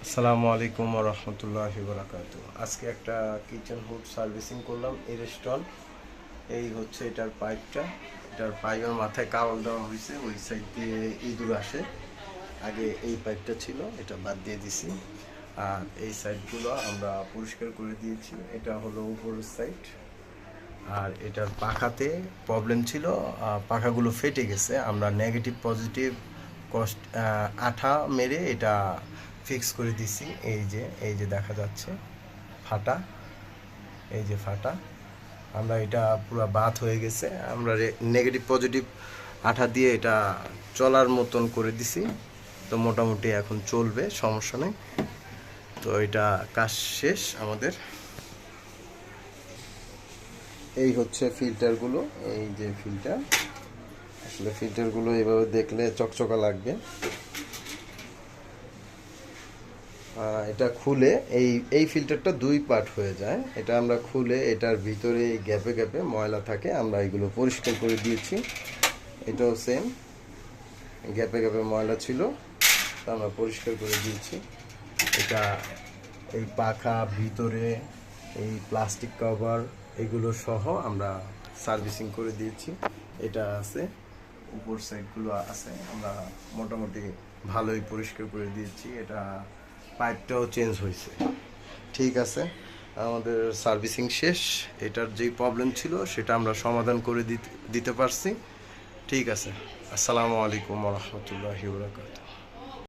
আসসালামু আলাইকুম ওয়া রাহমাতুল্লাহি ওয়া বারাকাতুহু। আজকে একটা কিচেন হুড সার্ভিসিং করলাম এরেস্টন। এই হচ্ছে এটার পাইপটা। এটার পাইপের মাথায় কাওয়াল দেওয়া হয়েছে, ওই সাইড দিয়ে ইঁদুর আসে। আগে এই পাইপটা ছিল, এটা বাদ দিয়ে দিছি। আর এই সাইডগুলো আমরা পরিষ্কার করে দিয়েছি। এটা হলো উপরের সাইড। আর এটার পাখাতে প্রবলেম ছিল, পাখাগুলো ফেটে গেছে। আমরা নেগেটিভ পজিটিভ কষ্ট আঠা মেরে এটা ফিক্স করে দিছি। এই যে দেখা যাচ্ছে ফাটা, এই যে ফাটা। আমরা এটা পুরো বাত হয়ে গেছে, আমরা নেগেটিভ পজিটিভ আঠা দিয়ে এটা চলার মতন করে দিছি। তো মোটামুটি এখন চলবে, সমস্যা নেই। তো এটা কাজ শেষ আমাদের। এই হচ্ছে ফিল্টারগুলো, এই যে ফিল্টার। আসলে ফিল্টারগুলো এভাবে দেখলে চকচকা লাগবে। এটা খুলে এই ফিল্টারটা দুই পার্ট হয়ে যায়। এটা আমরা খুলে এটার ভিতরে গ্যাপে গ্যাপে ময়লা থাকে, আমরা এগুলো পরিষ্কার করে দিয়েছি। এটাও সেম, গ্যাপে গ্যাপে ময়লা ছিল, তা আমরা পরিষ্কার করে দিয়েছি। এটা এই পাখা ভিতরে এই প্লাস্টিক কভার এগুলো সহ আমরা সার্ভিসিং করে দিয়েছি। এটা আছে, উপর সাইডগুলো আছে, আমরা মোটামুটি ভালোই পরিষ্কার করে দিয়েছি। এটা পাইপটাও চেঞ্জ হয়েছে। ঠিক আছে, আমাদের সার্ভিসিং শেষ। এটার যেই প্রবলেম ছিল সেটা আমরা সমাধান করে দিতে পারছি। ঠিক আছে, আসসালামু আলাইকুম ওয়া রাহমাতুল্লাহি ওয়া বারাকাতুহু।